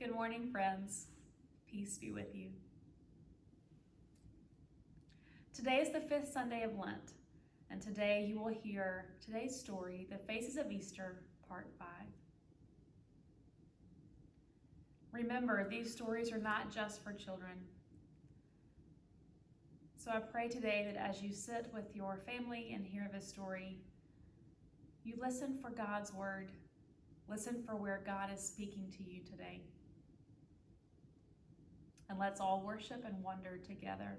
Good morning, friends. Peace be with you. Today is the fifth Sunday of Lent, and today you will hear today's story, The Faces of Easter, Part 5. Remember, these stories are not just for children. So I pray today that as you sit with your family and hear this story, you listen for God's word. Listen for where God is speaking to you today. And let's all worship and wonder together.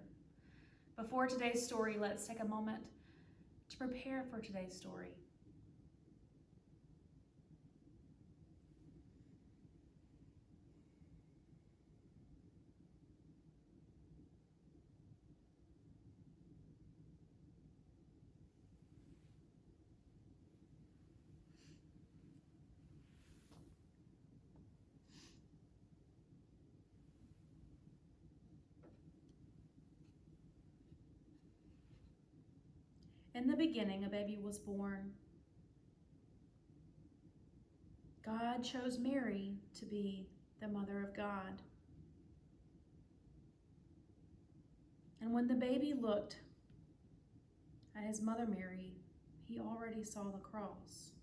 Before today's story, let's take a moment to prepare for today's story. In the beginning, a baby was born. God chose Mary to be the mother of God. And when the baby looked at his mother Mary, he already saw the cross.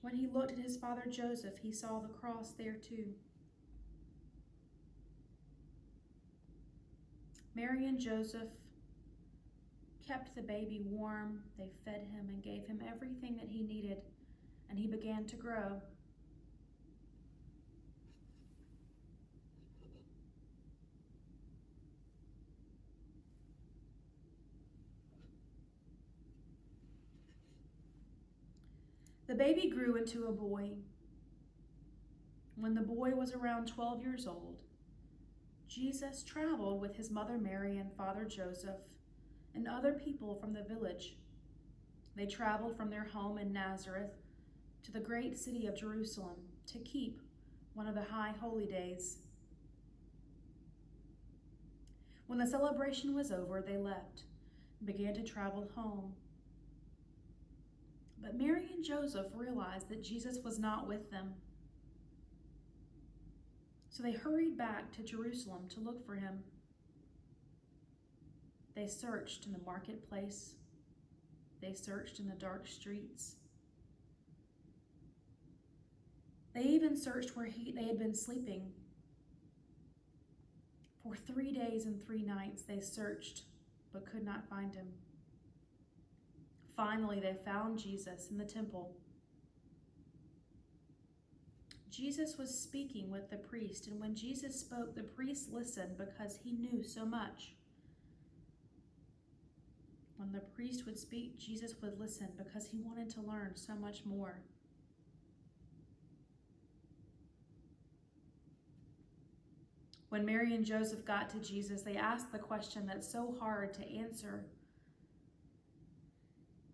When he looked at his father Joseph, he saw the cross there too. Mary and Joseph kept the baby warm. They fed him and gave him everything that he needed, and he began to grow. The baby grew into a boy. When the boy was around 12 years old, Jesus traveled with his mother Mary and father Joseph and other people from the village. They traveled from their home in Nazareth to the great city of Jerusalem to keep one of the high holy days. When the celebration was over, they left and began to travel home. But Mary and Joseph realized that Jesus was not with them. So they hurried back to Jerusalem to look for him. They searched in the marketplace. They searched in the dark streets. They even searched where they had been sleeping. For 3 days and 3 nights they searched, but could not find him. Finally, they found Jesus in the temple. Jesus was speaking with the priest, and when Jesus spoke, the priest listened because he knew so much. When the priest would speak, Jesus would listen because he wanted to learn so much more. When Mary and Joseph got to Jesus, they asked the question that's so hard to answer.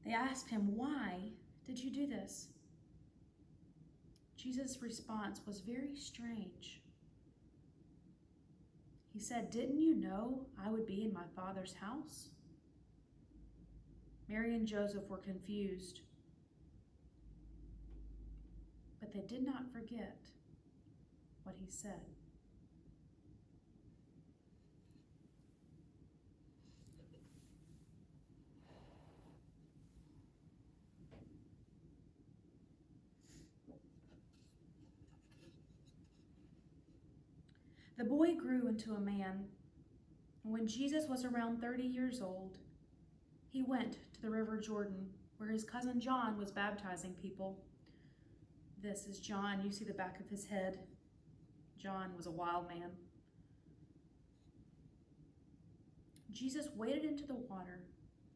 They asked him, "Why did you do this?" Jesus' response was very strange. He said, "Didn't you know I would be in my Father's house?" Mary and Joseph were confused, but they did not forget what he said. The boy grew into a man, and when Jesus was around 30 years old, he went to the river Jordan, where his cousin John was baptizing people. This is John. You see the back of his head. John was a wild man. Jesus waded into the water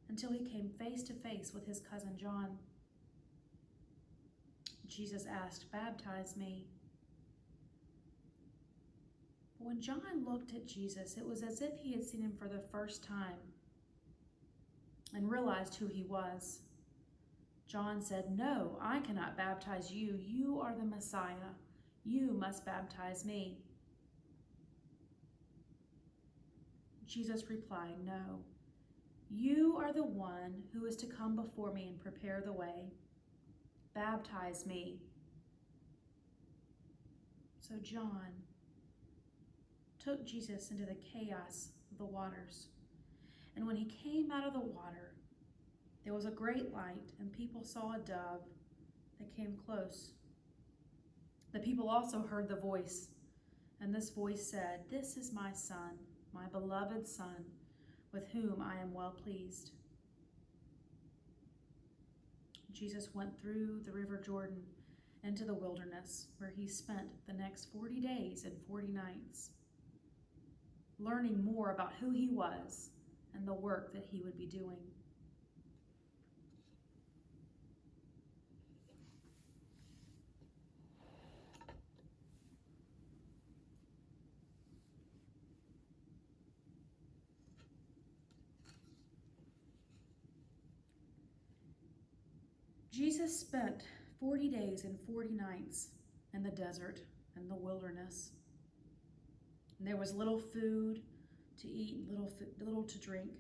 until he came face to face with his cousin John. Jesus asked, "Baptize me." But when John looked at Jesus, it was as if he had seen him for the first time and realized who he was. John said, "No, I cannot baptize you. You are the Messiah. You must baptize me." Jesus replied, "No, you are the one who is to come before me and prepare the way. Baptize me." So John took Jesus into the chaos of the waters. And when he came out of the water, there was a great light, and people saw a dove that came close. The people also heard the voice, and this voice said, "This is my Son, my beloved Son, with whom I am well pleased." Jesus went through the river Jordan into the wilderness, where he spent the next 40 days and 40 nights, learning more about who he was and the work that he would be doing. Jesus spent 40 days and 40 nights in the desert and the wilderness. And there was little food to eat, little to drink.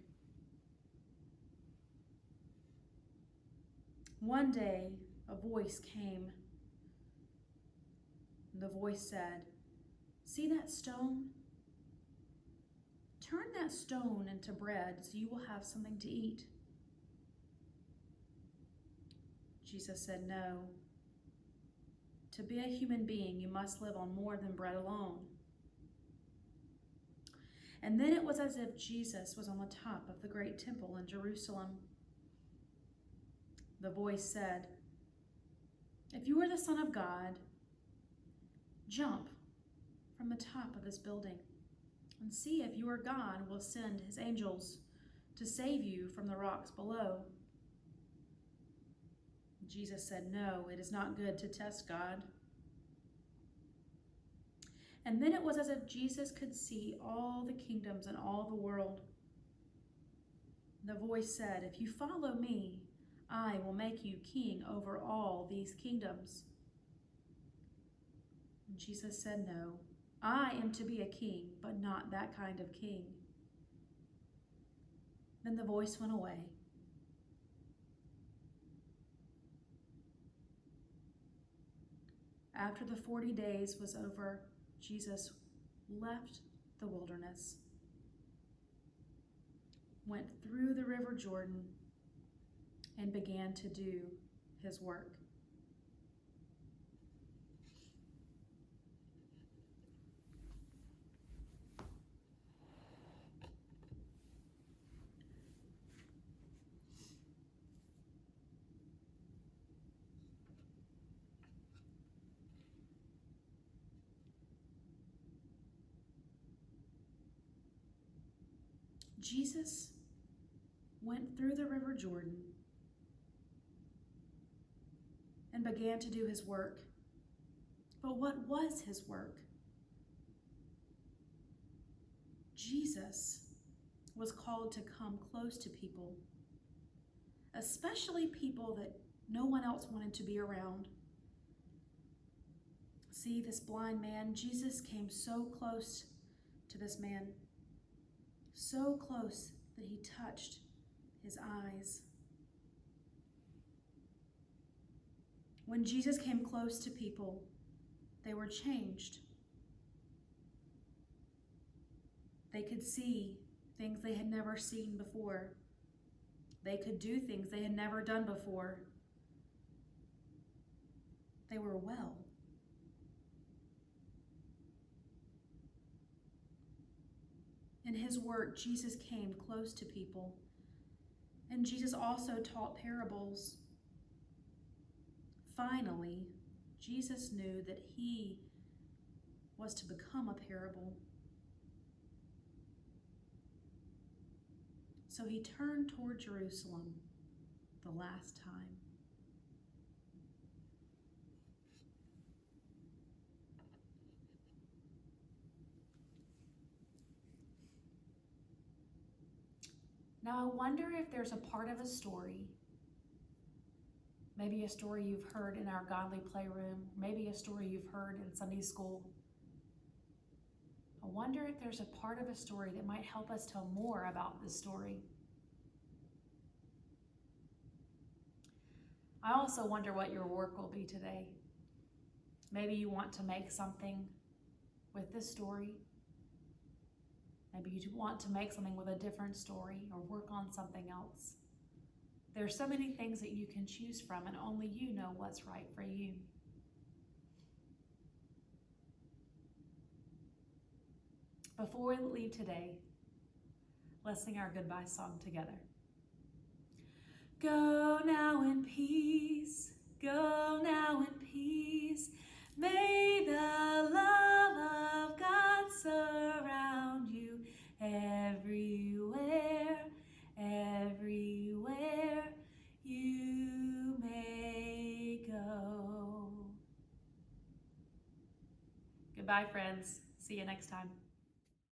One day, a voice came, and the voice said, "See that stone? Turn that stone into bread so you will have something to eat." Jesus said, "No. To be a human being, you must live on more than bread alone." And then it was as if Jesus was on the top of the great temple in Jerusalem. The voice said, "If you are the Son of God, jump from the top of this building and see if your God will send his angels to save you from the rocks below." Jesus said, "No, it is not good to test God." And then it was as if Jesus could see all the kingdoms and all the world. The voice said, "If you follow me, I will make you king over all these kingdoms." And Jesus said, "No, I am to be a king, but not that kind of king." Then the voice went away. After the 40 days was over, Jesus left the wilderness, went through the river Jordan, and began to do his work. Jesus went through the river Jordan and began to do his work. But what was his work? Jesus was called to come close to people, especially people that no one else wanted to be around. See this blind man? Jesus came so close to this man, so close that he touched his eyes. When Jesus came close to people, they were changed. They could see things they had never seen before. They could do things they had never done before. They were well. In his work, Jesus came close to people, and Jesus also taught parables. Finally, Jesus knew that he was to become a parable. So he turned toward Jerusalem the last time. Now I wonder if there's a part of a story, maybe a story you've heard in our Godly Playroom, maybe a story you've heard in Sunday school. I wonder if there's a part of a story that might help us tell more about this story. I also wonder what your work will be today. Maybe you want to make something with this story. Maybe you want to make something with a different story or work on something else. There are so many things that you can choose from, and only you know what's right for you. Before we leave today, let's sing our goodbye song together. Go now in peace, go now in peace. May the love of God surround you everywhere, everywhere you may go. Goodbye, friends. See you next time.